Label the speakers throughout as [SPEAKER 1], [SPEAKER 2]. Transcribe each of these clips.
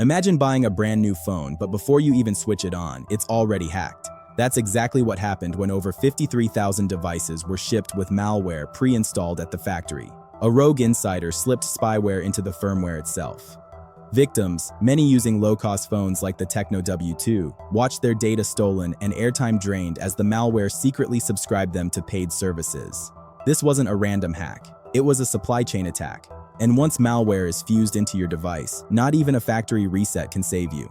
[SPEAKER 1] Imagine buying a brand new phone, but before you even switch it on, it's already hacked. That's exactly what happened when over 53,000 devices were shipped with malware pre-installed at the factory. A rogue insider slipped spyware into the firmware itself. Victims, many using low-cost phones like the Tecno W2, watched their data stolen and airtime drained as the malware secretly subscribed them to paid services. This wasn't a random hack. It was a supply chain attack. And once malware is fused into your device, not even a factory reset can save you.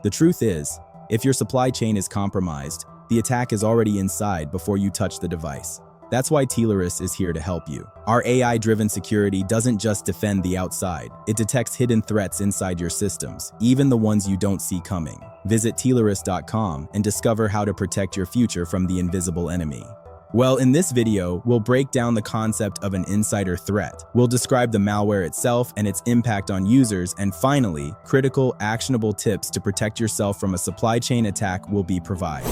[SPEAKER 1] The truth is, if your supply chain is compromised, the attack is already inside before you touch the device. That's why Telarus is here to help you. Our AI-driven security doesn't just defend the outside, it detects hidden threats inside your systems, even the ones you don't see coming. Visit Telarus.com and discover how to protect your future from the invisible enemy. Well, in this video, we'll break down the concept of an insider threat. We'll describe the malware itself and its impact on users, and finally, critical, actionable tips to protect yourself from a supply chain attack will be provided.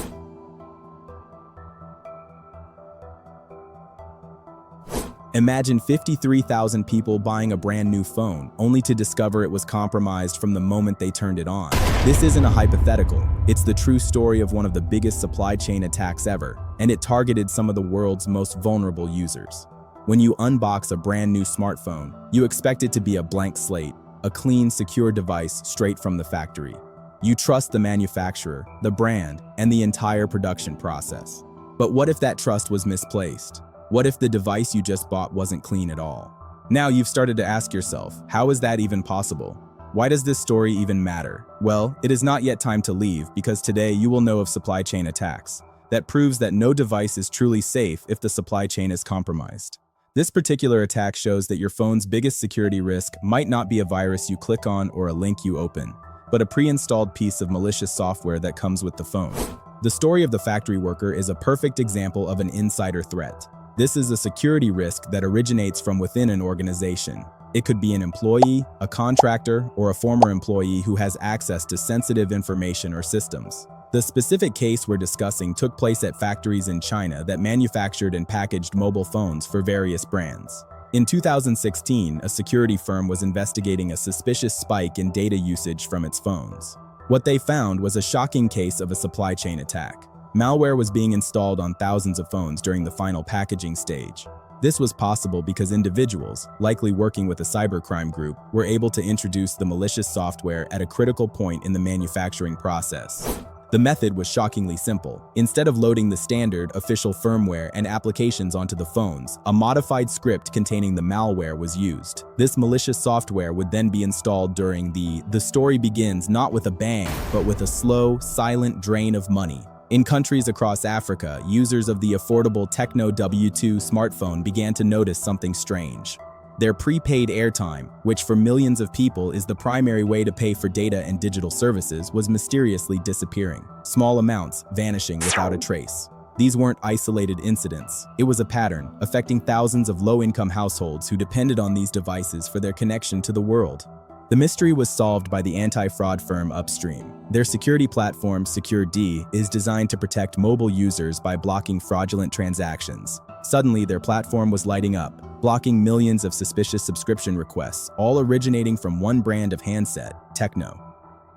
[SPEAKER 1] Imagine 53,000 people buying a brand new phone, only to discover it was compromised from the moment they turned it on. This isn't a hypothetical. It's the true story of one of the biggest supply chain attacks ever, and it targeted some of the world's most vulnerable users. When you unbox a brand new smartphone, you expect it to be a blank slate, a clean, secure device straight from the factory. You trust the manufacturer, the brand, and the entire production process. But what if that trust was misplaced? What if the device you just bought wasn't clean at all? Now you've started to ask yourself, how is that even possible? Why does this story even matter? Well, it is not yet time to leave, because today you will know of supply chain attacks. That proves that no device is truly safe if the supply chain is compromised. This particular attack shows that your phone's biggest security risk might not be a virus you click on or a link you open, but a pre-installed piece of malicious software that comes with the phone. The story of the factory worker is a perfect example of an insider threat. This is a security risk that originates from within an organization. It could be an employee, a contractor, or a former employee who has access to sensitive information or systems. The specific case we're discussing took place at factories in China that manufactured and packaged mobile phones for various brands. In 2016, a security firm was investigating a suspicious spike in data usage from its phones. What they found was a shocking case of a supply chain attack. Malware was being installed on thousands of phones during the final packaging stage. This was possible because individuals, likely working with a cybercrime group, were able to introduce the malicious software at a critical point in the manufacturing process. The method was shockingly simple. Instead of loading the standard, official firmware and applications onto the phones, a modified script containing the malware was used. This malicious software would then be installed during the story begins not with a bang, but with a slow, silent drain of money. In countries across Africa, users of the affordable Tecno W2 smartphone began to notice something strange. Their prepaid airtime, which for millions of people is the primary way to pay for data and digital services, was mysteriously disappearing, small amounts vanishing without a trace. These weren't isolated incidents. It was a pattern, affecting thousands of low-income households who depended on these devices for their connection to the world. The mystery was solved by the anti-fraud firm Upstream. Their security platform, SecureD, is designed to protect mobile users by blocking fraudulent transactions. Suddenly, their platform was lighting up, blocking millions of suspicious subscription requests, all originating from one brand of handset, Tecno.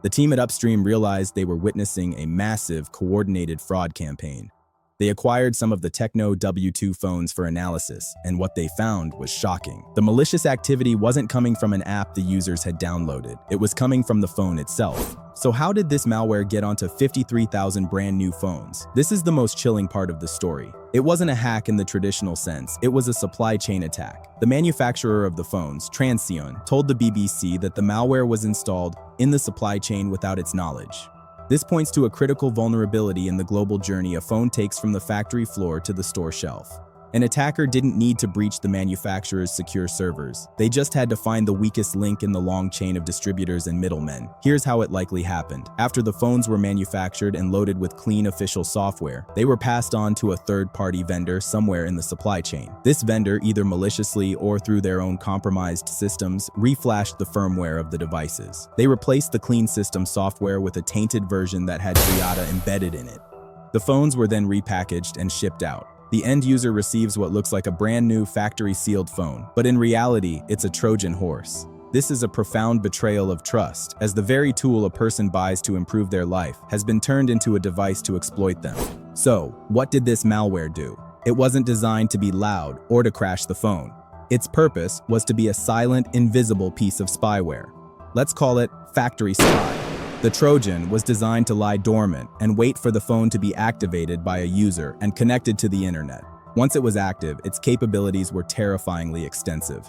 [SPEAKER 1] The team at Upstream realized they were witnessing a massive, coordinated fraud campaign. They acquired some of the Tecno W2 phones for analysis, and what they found was shocking. The malicious activity wasn't coming from an app the users had downloaded. It was coming from the phone itself. So how did this malware get onto 53,000 brand new phones? This is the most chilling part of the story. It wasn't a hack in the traditional sense, it was a supply chain attack. The manufacturer of the phones, Transsion, told the BBC that the malware was installed in the supply chain without its knowledge. This points to a critical vulnerability in the global journey a phone takes from the factory floor to the store shelf. An attacker didn't need to breach the manufacturer's secure servers. They just had to find the weakest link in the long chain of distributors and middlemen. Here's how it likely happened. After the phones were manufactured and loaded with clean official software, they were passed on to a third-party vendor somewhere in the supply chain. This vendor, either maliciously or through their own compromised systems, reflashed the firmware of the devices. They replaced the clean system software with a tainted version that had Triada embedded in it. The phones were then repackaged and shipped out. The end user receives what looks like a brand new factory-sealed phone, but in reality, it's a Trojan horse. This is a profound betrayal of trust, as the very tool a person buys to improve their life has been turned into a device to exploit them. So, what did this malware do? It wasn't designed to be loud or to crash the phone. Its purpose was to be a silent, invisible piece of spyware. Let's call it factory spy. The Trojan was designed to lie dormant and wait for the phone to be activated by a user and connected to the internet. Once it was active, its capabilities were terrifyingly extensive.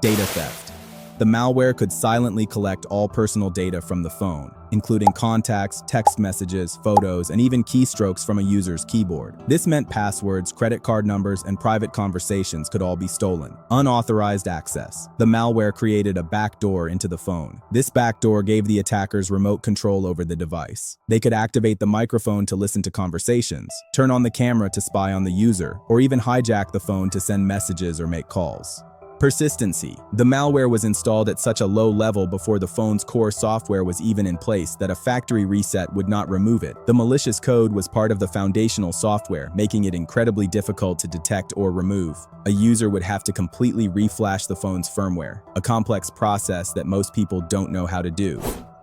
[SPEAKER 1] Data theft. The malware could silently collect all personal data from the phone, including contacts, text messages, photos, and even keystrokes from a user's keyboard. This meant passwords, credit card numbers, and private conversations could all be stolen. Unauthorized access. The malware created a backdoor into the phone. This backdoor gave the attackers remote control over the device. They could activate the microphone to listen to conversations, turn on the camera to spy on the user, or even hijack the phone to send messages or make calls. Persistency. The malware was installed at such a low level before the phone's core software was even in place that a factory reset would not remove it. The malicious code was part of the foundational software, making it incredibly difficult to detect or remove. A user would have to completely reflash the phone's firmware, a complex process that most people don't know how to do.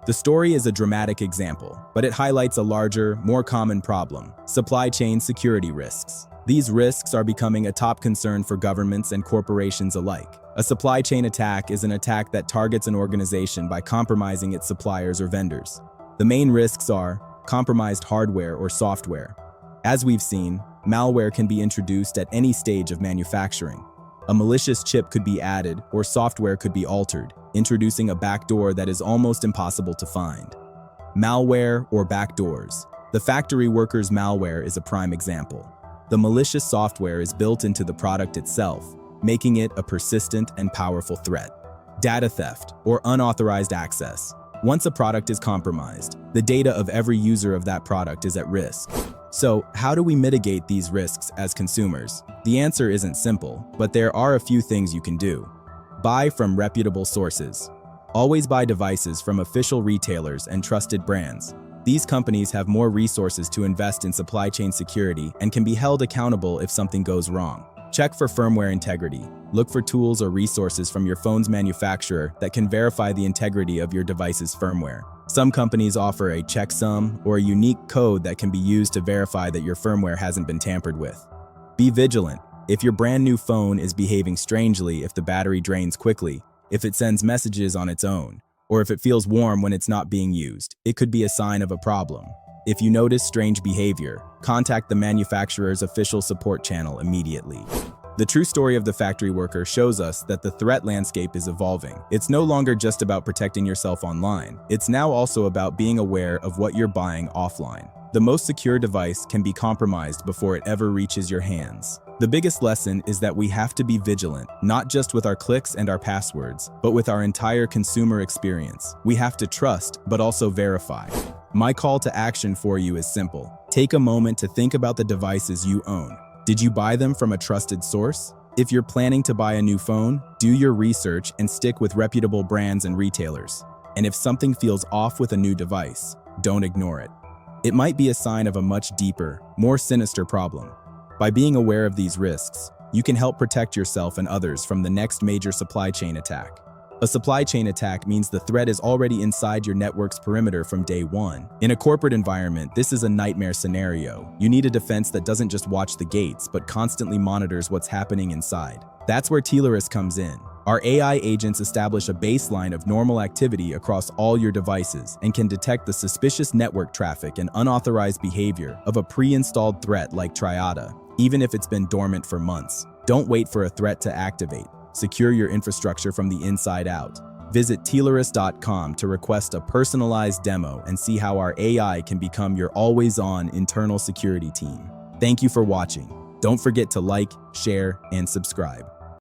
[SPEAKER 1] The story is a dramatic example, but it highlights a larger, more common problem: supply chain security risks. These risks are becoming a top concern for governments and corporations alike. A supply chain attack is an attack that targets an organization by compromising its suppliers or vendors. The main risks are compromised hardware or software. As we've seen, malware can be introduced at any stage of manufacturing. A malicious chip could be added or software could be altered, introducing a backdoor that is almost impossible to find. Malware or backdoors. The factory worker's malware is a prime example. The malicious software is built into the product itself, making it a persistent and powerful threat. Data theft or unauthorized access. Once a product is compromised, the data of every user of that product is at risk. So, how do we mitigate these risks as consumers? The answer isn't simple, but there are a few things you can do. Buy from reputable sources. Always buy devices from official retailers and trusted brands. These companies have more resources to invest in supply chain security and can be held accountable if something goes wrong. Check for firmware integrity. Look for tools or resources from your phone's manufacturer that can verify the integrity of your device's firmware. Some companies offer a checksum or a unique code that can be used to verify that your firmware hasn't been tampered with. Be vigilant. If your brand new phone is behaving strangely, if the battery drains quickly, if it sends messages on its own, or if it feels warm when it's not being used, it could be a sign of a problem. If you notice strange behavior, contact the manufacturer's official support channel immediately. The true story of the factory worker shows us that the threat landscape is evolving. It's no longer just about protecting yourself online. It's now also about being aware of what you're buying offline. The most secure device can be compromised before it ever reaches your hands. The biggest lesson is that we have to be vigilant, not just with our clicks and our passwords, but with our entire consumer experience. We have to trust, but also verify. My call to action for you is simple. Take a moment to think about the devices you own. Did you buy them from a trusted source? If you're planning to buy a new phone, do your research and stick with reputable brands and retailers. And if something feels off with a new device, don't ignore it. It might be a sign of a much deeper, more sinister problem. By being aware of these risks, you can help protect yourself and others from the next major supply chain attack. A supply chain attack means the threat is already inside your network's perimeter from day one. In a corporate environment, this is a nightmare scenario. You need a defense that doesn't just watch the gates, but constantly monitors what's happening inside. That's where Triada comes in. Our AI agents establish a baseline of normal activity across all your devices and can detect the suspicious network traffic and unauthorized behavior of a pre-installed threat like Triada, even if it's been dormant for months. Don't wait for a threat to activate. Secure your infrastructure from the inside out. Visit Triada.com to request a personalized demo and see how our AI can become your always-on internal security team. Thank you for watching. Don't forget to like, share, and subscribe.